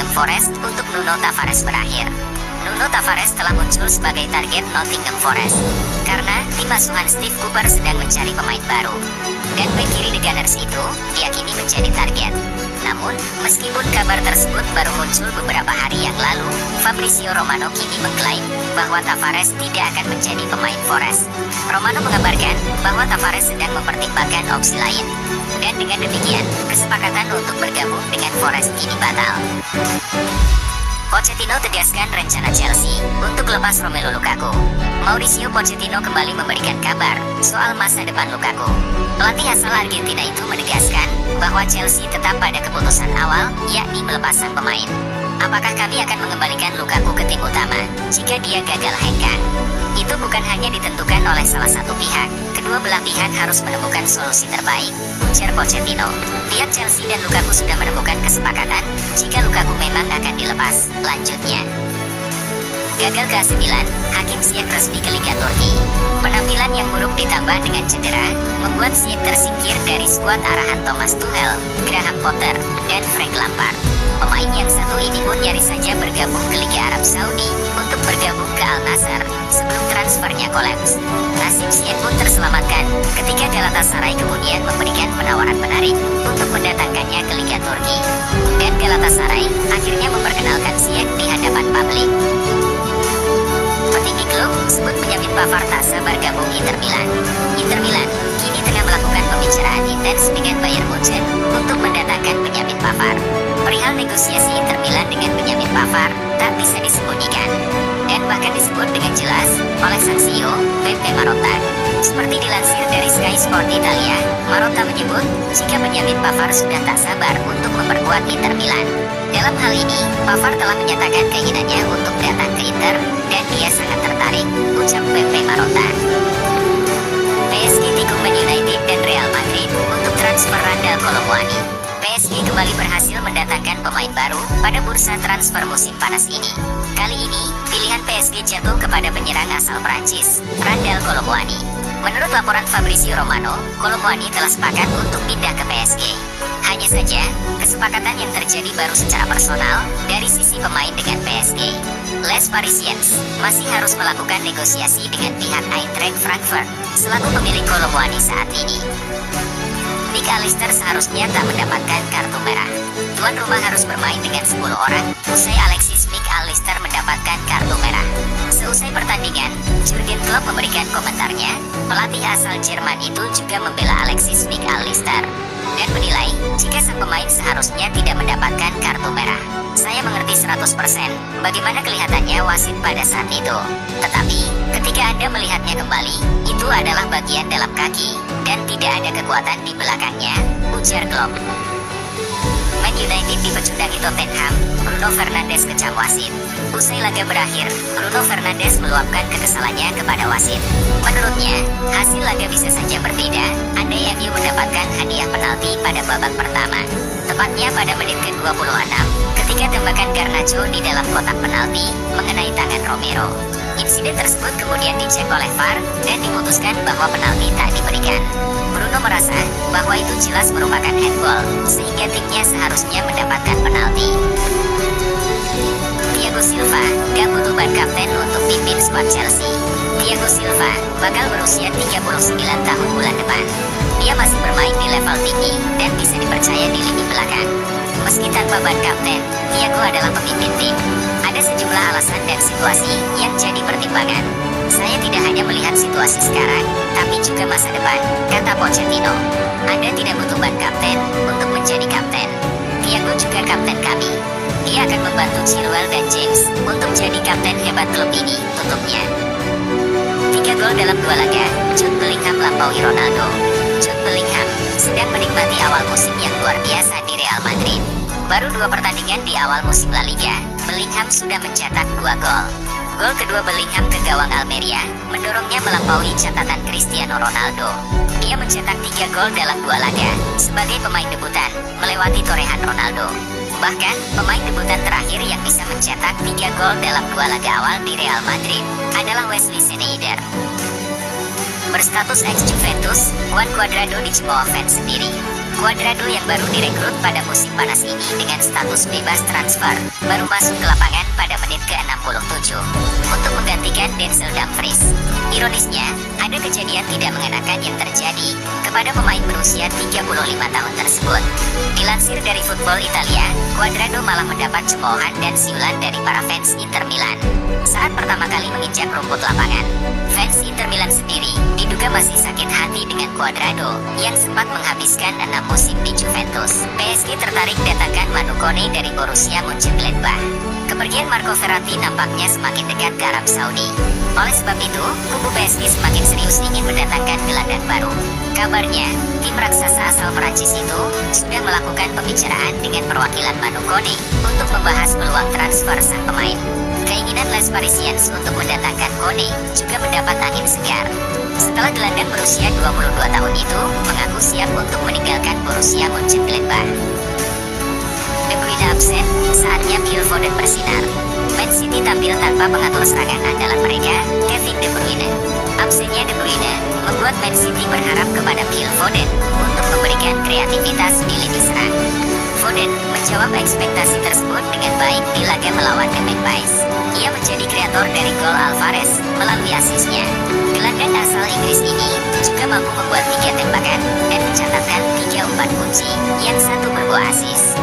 Nottingham Forest untuk Nuno Tavares berakhir. Nuno Tavares telah muncul sebagai target Nottingham Forest karena tim asuhan Steve Cooper sedang mencari pemain baru. Dan bek kiri The Gunners itu diyakini menjadi target. Namun, meskipun kabar tersebut baru muncul beberapa hari yang lalu, Fabrizio Romano kini mengklaim bahwa Tavares tidak akan menjadi pemain Forest. Romano mengabarkan bahwa Tavares sedang mempertimbangkan opsi lain. Dan dengan demikian, kesepakatan untuk bergabung dengan Forest kini batal. Pochettino tegaskan rencana Chelsea untuk lepas Romelu Lukaku. Mauricio Pochettino kembali memberikan kabar soal masa depan Lukaku. Pelatih asal Argentina itu menegaskan bahwa Chelsea tetap pada keputusan awal, yakni melepas sang pemain. Apakah kami akan mengembalikan Lukaku ke tim utama jika dia gagal hengkang? Itu bukan hanya ditentukan oleh salah satu pihak. Kedua belah pihak harus menemukan solusi terbaik, ujar Pochettino. Pihak Chelsea dan Lukaku sudah menemukan kesepakatan jika Lukaku memang akan dilepas. Lanjutnya, gagal ke-9, Hakim Ziyech resmi ke Liga Turki. Penampilan yang buruk ditambah dengan cedera membuat Ziyech tersingkir dari skuad arahan Thomas Tuchel, Graham Potter, dan Frank Lampard. Pemain yang satu ini pun nyaris saja bergabung ke Liga Arab Saudi untuk bergabung ke Al Nassr sebelum transfernya kolaps. Nasib Ziyech pun terselamatkan ketika Galatasaray kemudian memberikan penawaran menarik untuk mendatangkannya ke Liga Turki. Dan Galatasaray akhirnya memperkenalkan Ziyech di hadapan publik. Petinggi klub sebut penyambit Pavard tak sabar gabung Inter Milan. Inter Milan kini tengah melakukan pembicaraan intens dengan Bayern Munchen untuk mendatangkan penyambit Pavard. Perihal negosiasi Inter Milan dengan penyambit Pavard tak bisa disembunyikan dan bahkan disebut dengan jelas oleh sang CEO Beppe Marotta. Seperti dilansir dari Sky Sport Italia, Marotta menyebut jika penyambit Pavard sudah tak sabar untuk memperkuat Inter Milan. Dalam hal ini, Pavard telah menyatakan keinginannya untuk datang ke Inter dan dia sangat tertarik, ucap Beppe Marotta. PSG tikung Man United dan Real Madrid untuk transfer Randal Kolo Muani. PSG kembali berhasil mendatangkan pemain baru pada bursa transfer musim panas ini. Kali ini, pilihan PSG jatuh kepada penyerang asal Prancis, Randal Kolo Muani. Menurut laporan Fabrizio Romano, Kolo Muani telah sepakat untuk pindah ke PSG. Hanya saja, kesepakatan yang terjadi baru secara personal dari sisi pemain dengan PSG. Les Parisiens masih harus melakukan negosiasi dengan pihak Eintracht Frankfurt selaku pemilik Kolo Muani saat ini. Mick Allister seharusnya tak mendapatkan kartu merah. Tuan rumah harus bermain dengan 10 orang, usai Alexis Mick Allister mendapatkan kartu merah. Seusai pertandingan, Jurgen Klopp memberikan komentarnya. Pelatih asal Jerman itu juga membela Alexis Mick Allister dan menilai jika sang pemain seharusnya tidak mendapatkan kartu merah. Saya mengerti 100% bagaimana kelihatannya wasit pada saat itu. Tetapi, ketika Anda melihatnya kembali, itu adalah bagian dalam kaki dan tidak ada kekuatan di belakangnya, ujar Klopp. Man United dipecundangi Tottenham, Bruno Fernandes kecam wasit. Usai laga berakhir, Bruno Fernandes meluapkan kekesalannya kepada wasit. Menurutnya, hasil laga bisa saja berbeda andai MU mendapatkan hadiah penalti pada babak pertama. Tepatnya pada menit ke-26, ketika tembakan Garnacho di dalam kotak penalti mengenai tangan Romero. Insiden tersebut kemudian dicek oleh VAR dan diputuskan bahwa penalti tak diberikan. Bruno merasa bahwa itu jelas merupakan handball, sehingga timnya seharusnya mendapatkan penalti. Thiago Silva gak butuh ban kapten untuk pimpin skuad Chelsea. Thiago Silva bakal berusia 39 tahun bulan depan. Dia masih bermain di level tinggi dan bisa dipercaya di lini belakang. Meski tanpa ban kapten, Thiago adalah pemimpin tim. Ada sejumlah alasan dan situasi yang jadi pertimbangan. Saya tidak hanya melihat situasi sekarang, tapi juga masa depan, kata Pochettino. Anda tidak butuh ban kapten untuk menjadi kapten. Thiago juga kapten kami. Dia akan membantu Chilwell dan James untuk jadi kapten hebat klub ini, tutupnya. 3 gol dalam 2 laga, Jude Bellingham melampaui Ronaldo. Jude Bellingham sedang menikmati awal musim yang luar biasa di Real Madrid. Baru 2 pertandingan di awal musim La Liga, Bellingham sudah mencetak 2 gol. Gol kedua Bellingham ke gawang Almeria mendorongnya melampaui catatan Cristiano Ronaldo. Dia mencetak 3 gol dalam 2 laga sebagai pemain debutan, melewati torehan Ronaldo. Bahkan, pemain debutan terakhir yang bisa mencetak 3 gol dalam 2 laga awal di Real Madrid adalah Wesley Sneijder. Berstatus ex-Juventus, Juan Cuadrado dicemooh fans sendiri. Cuadrado yang baru direkrut pada musim panas ini dengan status bebas transfer, baru masuk ke lapangan pada menit ke-67 untuk menggantikan Denzel Dumfries. Ironisnya, ada kejadian tidak mengenakan yang terjadi kepada pemain berusia 35 tahun tersebut. Dilansir dari Football Italia, Cuadrado malah mendapat cemoohan dan siulan dari para fans Inter Milan saat pertama kali menginjak rumput lapangan. Fans Inter Milan sendiri diduga masih sakit hati dengan Cuadrado yang sempat menghabiskan 6 musim di Juventus. PSG tertarik datangkan Manu Kone dari Borussia Mönchengladbach. Kepergian Marco Verratti nampaknya semakin dekat ke Arab Saudi. Oleh sebab itu, kubu PSG semakin serius ingin mendatangkan gelandang baru. Kabarnya, tim raksasa asal Perancis itu sudah melakukan pembicaraan dengan perwakilan Manu Kone untuk membahas peluang transfer sang pemain. Keinginan Les Parisiens untuk mendatangkan Kone juga mendapat angin segar setelah gelandang berusia 22 tahun itu mengaku siap untuk meninggalkan Borussia Mönchengladbach. De Bruyne absen, saatnya Phil Foden bersinar. Man City tampil tanpa pengatur serangan andalan mereka, Kevin De Bruyne. Absennya De Bruyne membuat Man City berharap kepada Phil Foden untuk memberikan kreativitas di lini serang. Foden menjawab ekspektasi tersebut dengan baik di laga melawan The Magpies. Ia menjadi kreator dari gol Alvarez melalui asisnya. Gelandang asal Inggris ini juga mampu membuat 3 tembakan dan mencatatkan 3 umpan kunci yang satu berbuah asis.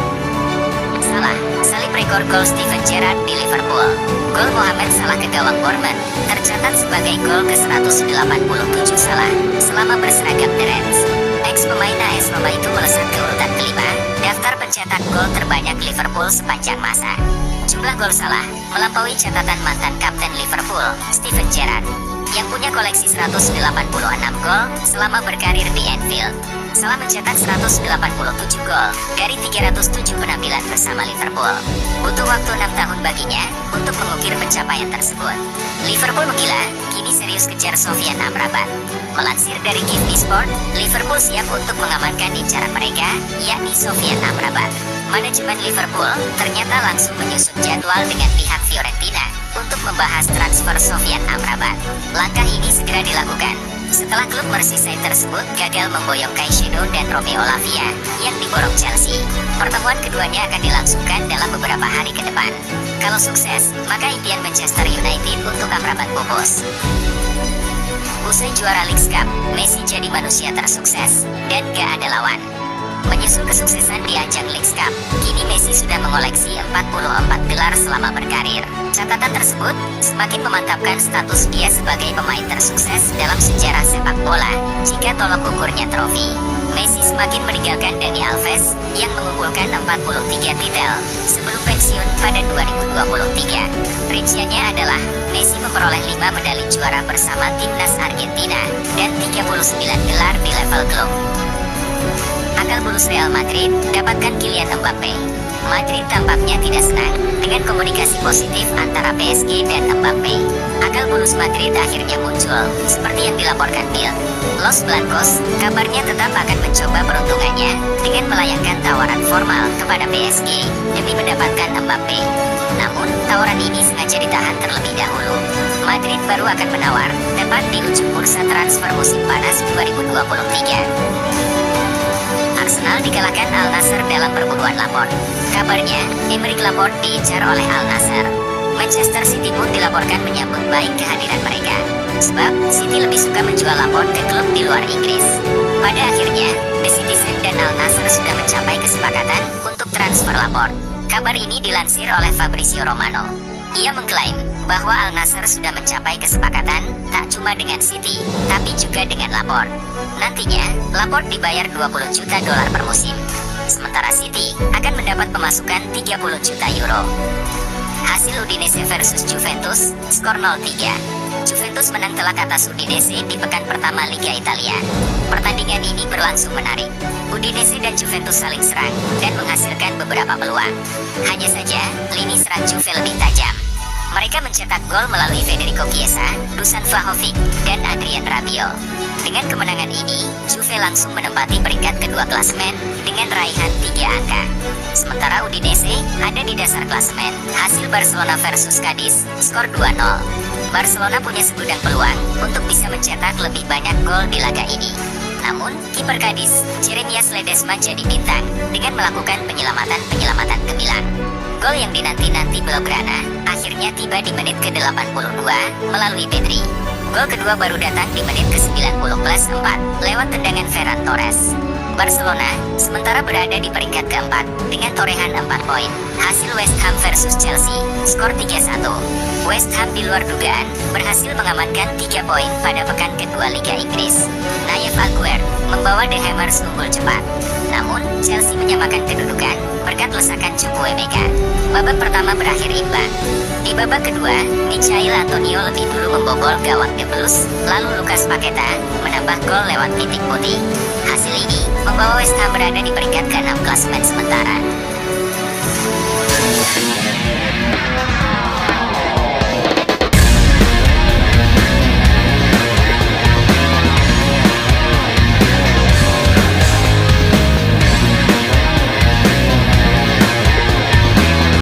Salah, salib rekor gol Steven Gerrard di Liverpool. Gol Mohamed Salah ke gawang Bournemouth tercatat sebagai gol ke-187 Salah selama berseragam The Reds. Ex-pemain AS Roma itu melesat ke urutan kelima daftar pencetak gol terbanyak Liverpool sepanjang masa. Jumlah gol Salah melampaui catatan mantan kapten Liverpool, Steven Gerrard, yang punya koleksi 186 gol selama berkarir di Anfield. Salah mencetak 187 gol dari 307 penampilan bersama Liverpool. Butuh waktu 6 tahun baginya untuk mengukir pencapaian tersebut. Liverpool menggila, kini serius kejar Sofyan Amrabat. Melansir dari Give Me Sport, Liverpool siap untuk mengamankan incaran mereka, yakni Sofyan Amrabat. Manajemen Liverpool ternyata langsung menyusun jadwal dengan pihak Fiorentina untuk membahas transfer Sofyan Amrabat. Langkah ini segera dilakukan setelah klub Merseyside tersebut gagal memboyong Caicedo dan Romeo Lavia yang diborong Chelsea. Pertemuan keduanya akan dilangsungkan dalam beberapa hari ke depan. Kalau sukses, maka impian Manchester United untuk Amrabat pupus. Usai juara League Cup, Messi jadi manusia tersukses dan gak ada lawan. Menyusul kesuksesan di ajang League Cup, kini Messi sudah mengoleksi 44 gelar selama berkarir. Catatan tersebut semakin memantapkan status dia sebagai pemain tersukses dalam sejarah sepak bola jika tolok ukurnya trofi. Messi semakin meninggalkan Dani Alves yang mengumpulkan 43 titel sebelum pensiun pada 2023. Rinciannya adalah Messi memperoleh 5 medali juara bersama timnas Argentina dan 39 gelar di level klub. Akal bulus Real Madrid dapatkan Kylian Mbappe. Madrid tampaknya tidak senang dengan komunikasi positif antara PSG dan Mbappe. Akal bulus Madrid akhirnya muncul, seperti yang dilaporkan Bild. Los Blancos kabarnya tetap akan mencoba peruntungannya dengan melayangkan tawaran formal kepada PSG demi mendapatkan Mbappe. Namun, tawaran ini sengaja ditahan terlebih dahulu. Madrid baru akan menawar, tepat di ujung bursa transfer musim panas 2023. Arsenal dikalahkan Al Nassr dalam perburuan Laporte. Kabarnya, Aymeric Laporte diincar oleh Al Nassr. Manchester City pun dilaporkan menyambut baik kehadiran mereka. Sebab, City lebih suka menjual Laporte ke klub di luar Inggris. Pada akhirnya, The Citizen dan Al Nassr sudah mencapai kesepakatan untuk transfer Laporte. Kabar ini dilansir oleh Fabrizio Romano. Ia mengklaim bahwa Al Nassr sudah mencapai kesepakatan tak cuma dengan City, tapi juga dengan Laporte. Nantinya, Laporte dibayar 20 juta dolar per musim. Sementara City akan mendapat pemasukan 30 juta euro. Hasil Udinese versus Juventus, skor 0-3. Juventus menang telak atas Udinese di pekan pertama Liga Italia. Pertandingan ini berlangsung menarik. Udinese dan Juventus saling serang dan menghasilkan beberapa peluang. Hanya saja, lini serang Juve lebih tajam. Mereka mencetak gol melalui Federico Chiesa, Dusan Vlahovic, dan Adrien Rabiot. Dengan kemenangan ini, Juve langsung menempati peringkat kedua klasemen dengan raihan 3 angka. Sementara Udinese ada di dasar klasemen. Hasil Barcelona versus Cadiz, skor 2-0. Barcelona punya segudang peluang untuk bisa mencetak lebih banyak gol di laga ini. Namun, kiper Cadiz, Jeremias Ledesma jadi bintang dengan melakukan penyelamatan gemilang. Gol yang dinanti-nanti Blaugrana akhirnya tiba di menit ke-82 melalui Pedri. Gol kedua baru datang di menit ke-90+4 lewat tendangan Ferran Torres. Barcelona sementara berada di peringkat keempat dengan torehan 4 poin. Hasil West Ham versus Chelsea, skor 3-1. West Ham di luar dugaan berhasil mengamankan 3 poin pada pekan kedua Liga Inggris. Nayef Aguerd membawa The Hammers unggul cepat. Namun, Chelsea menyamakan kedudukan berkat lesakan Chukwuemeka. Babak pertama berakhir imbang. Di babak kedua, Michail Antonio lebih dulu membobol gawang The Blues, lalu Lucas Paqueta menambah gol lewat titik putih. Hasil ini membawa West Ham berada di peringkat ke-6 klasemen sementara.